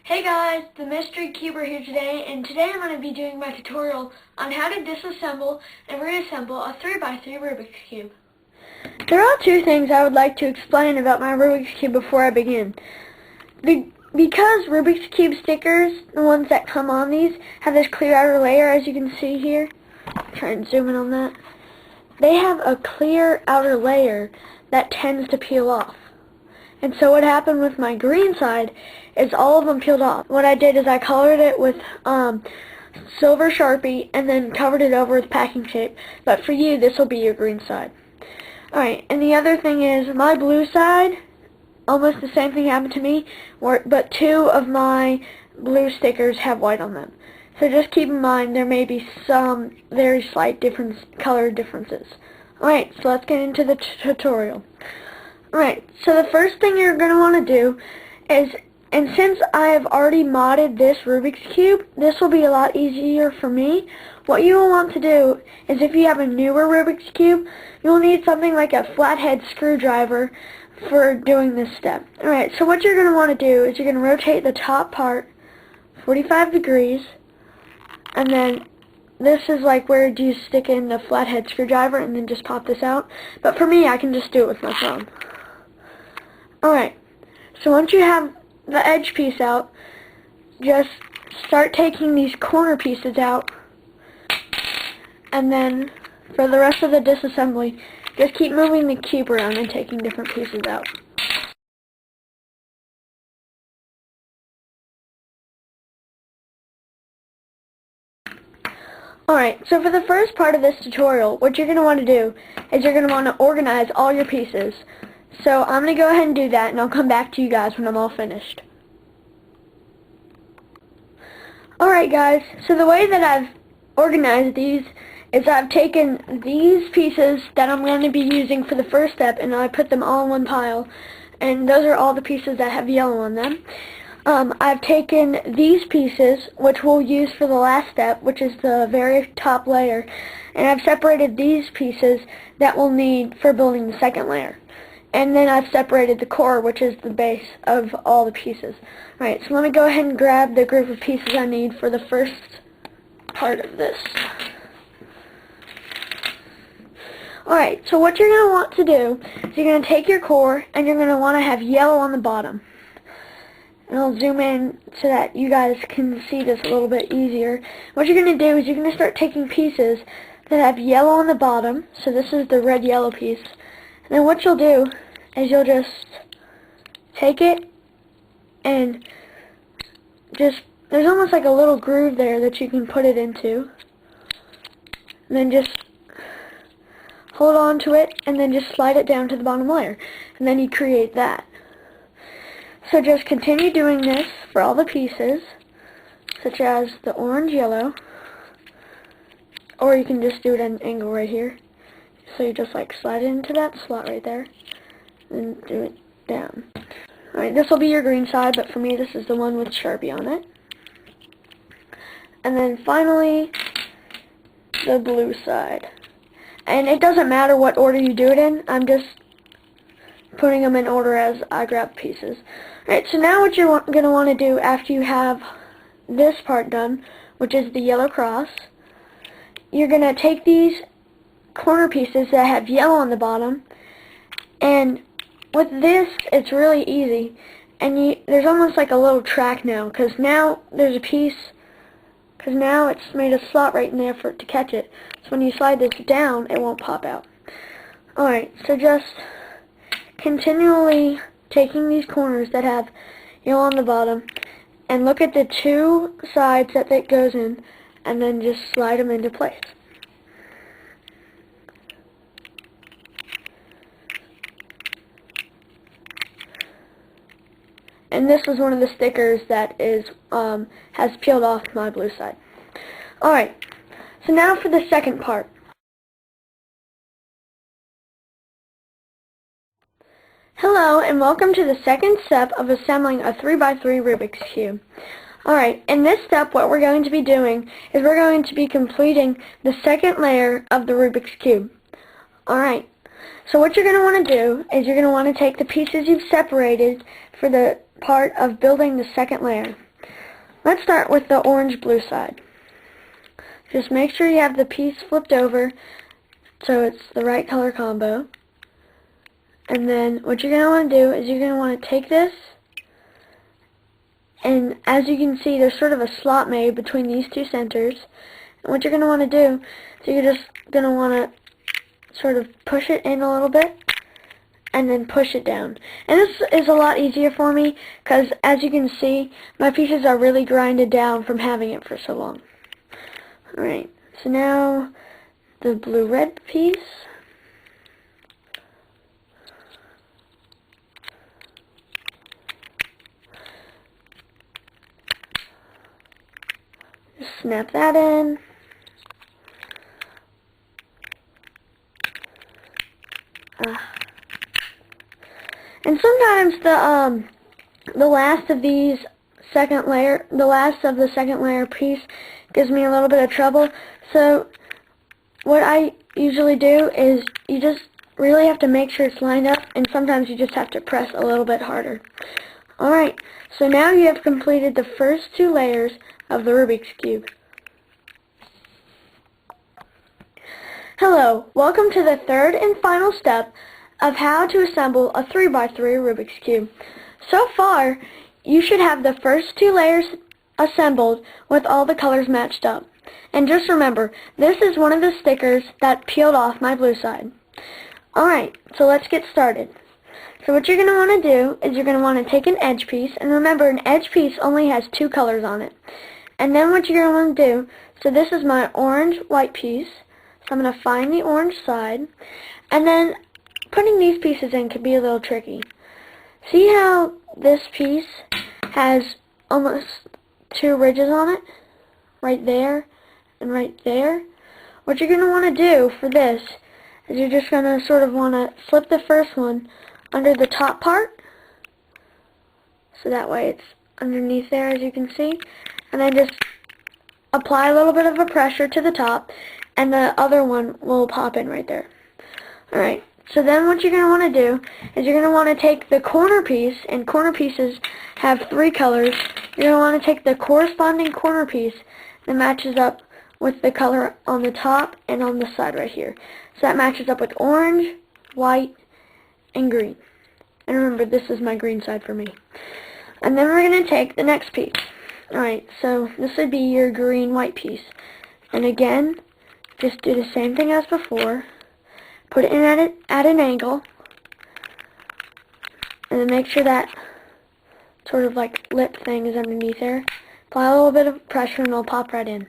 Hey guys, the Mystery Cuber here today, and today I'm going to be doing my tutorial on how to disassemble and reassemble a 3x3 Rubik's Cube. There are two things I would like to explain about my Rubik's Cube before I begin. Because Rubik's Cube stickers, the ones that come on these, have this clear outer layer, as you can see here. Try and zoom in on that. They have a clear outer layer that tends to peel off. And so what happened with my green side is all of them peeled off. What I did is I colored it with silver Sharpie and then covered it over with packing tape. But for you, this will be your green side. Alright, and the other thing is my blue side, almost the same thing happened to me, but two of my blue stickers have white on them. So just keep in mind there may be some very slight color differences. Alright, so let's get into the tutorial. Alright, so the first thing you're going to want to do is, and since I have already modded this Rubik's Cube, this will be a lot easier for me. What you will want to do is, if you have a newer Rubik's Cube, you'll need something like a flathead screwdriver for doing this step. Alright, so what you're going to want to do is you're going to rotate the top part 45 degrees, and then this is like where you stick in the flathead screwdriver and then just pop this out. But for me, I can just do it with my phone. Alright, so once you have the edge piece out, just start taking these corner pieces out, and then for the rest of the disassembly, just keep moving the cube around and taking different pieces out. Alright, so for the first part of this tutorial, what you're going to want to do is you're going to want to organize all your pieces. So I'm going to go ahead and do that, and I'll come back to you guys when I'm all finished. Alright guys, so the way that I've organized these is I've taken these pieces that I'm going to be using for the first step, and I put them all in one pile, and those are all the pieces that have yellow on them. I've taken these pieces, which we'll use for the last step, which is the very top layer, and I've separated these pieces that we'll need for building the second layer. And then I've separated the core, which is the base of all the pieces. Alright, so let me go ahead and grab the group of pieces I need for the first part of this. Alright, so what you're going to want to do is you're going to take your core, and you're going to want to have yellow on the bottom. And I'll zoom in so that you guys can see this a little bit easier. What you're going to do is you're going to start taking pieces that have yellow on the bottom. So this is the red-yellow piece. And then what you'll do is you'll just take it and just, there's almost like a little groove there that you can put it into. And then just hold on to it and then just slide it down to the bottom layer. And then you create that. So just continue doing this for all the pieces, such as the orange-yellow, or you can just do it at an angle right here. So you just like slide it into that slot right there, and do it down. Alright, this will be your green side, but for me this is the one with Sharpie on it. And then finally, the blue side. And it doesn't matter what order you do it in, I'm just putting them in order as I grab pieces. Alright, so now what you're going to want to do after you have this part done, which is the yellow cross, you're going to take these corner pieces that have yellow on the bottom, and with this it's really easy, and there's almost like a little track now, because now there's a piece, because now it's made a slot right in there for it to catch it, so when you slide this down it won't pop out. Alright, so just continually taking these corners that have yellow on the bottom and look at the two sides that it goes in, and then just slide them into place. And this was one of the stickers that has peeled off my blue side. Alright, so now for the second part. Hello, and welcome to the second step of assembling a 3x3 Rubik's Cube. Alright, in this step what we're going to be doing is we're going to be completing the second layer of the Rubik's Cube. Alright, so what you're going to want to do is you're going to want to take the pieces you've separated for the part of building the second layer. Let's start with the orange-blue side. Just make sure you have the piece flipped over so it's the right color combo. And then what you're going to want to do is you're going to want to take this, and as you can see, there's sort of a slot made between these two centers. And what you're going to want to do is you're just going to want to sort of push it in a little bit and then push it down. And this is a lot easier for me because, as you can see, my pieces are really grinded down from having it for so long. Alright, so now the blue-red piece. Just snap that in. And sometimes the last of these the last of the second layer piece gives me a little bit of trouble. So what I usually do is you just really have to make sure it's lined up, and sometimes you just have to press a little bit harder. Alright, so now you have completed the first two layers of the Rubik's Cube. Hello, welcome to the third and final step of how to assemble a 3x3 Rubik's Cube. So far, you should have the first two layers assembled with all the colors matched up. And just remember, this is one of the stickers that peeled off my blue side. Alright, so let's get started. So what you're going to want to do is you're going to want to take an edge piece, and remember, an edge piece only has two colors on it. And then what you're going to want to do, so this is my orange-white piece, so I'm going to find the orange side, and then putting these pieces in can be a little tricky. See how this piece has almost two ridges on it? Right there and right there. What you're going to want to do for this is you're just going to sort of want to flip the first one under the top part, so that way it's underneath there, as you can see, and then just apply a little bit of a pressure to the top, and the other one will pop in right there. Alright, so then what you're going to want to do is you're going to want to take the corner piece, and corner pieces have three colors. You're going to want to take the corresponding corner piece that matches up with the color on the top and on the side right here. So that matches up with orange, white, and green. And remember, this is my green side for me. And then we're going to take the next piece. Alright, so this would be your green-white piece. And again, just do the same thing as before. Put it in at an angle. And then make sure that sort of like lip thing is underneath there. Apply a little bit of pressure and it'll pop right in.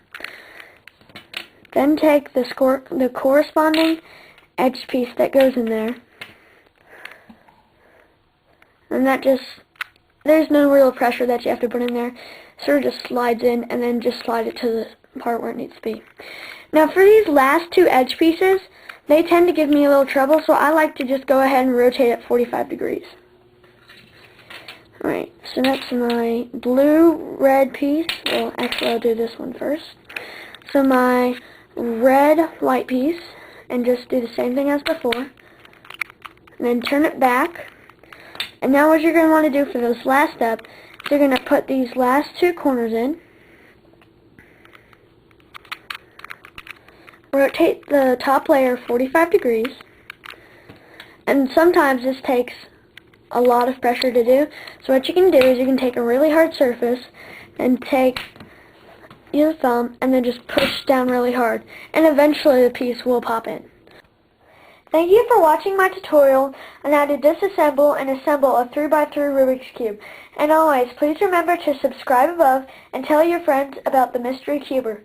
Then take the corresponding edge piece that goes in there. And that just, there's no real pressure that you have to put in there. Sort of just slides in, and then just slide it to the part where it needs to be. Now for these last two edge pieces, they tend to give me a little trouble, so I like to just go ahead and rotate it 45 degrees. Alright, so that's my blue-red piece. Well, actually I'll do this one first. So my red-white piece, and just do the same thing as before. And then turn it back. And now what you're going to want to do for this last step is you're going to put these last two corners in. Rotate the top layer 45 degrees. And sometimes this takes a lot of pressure to do. So what you can do is you can take a really hard surface and take your thumb and then just push down really hard. And eventually the piece will pop in. Thank you for watching my tutorial on how to disassemble and assemble a 3x3 Rubik's Cube. And always, please remember to subscribe above and tell your friends about the Mystery Cuber.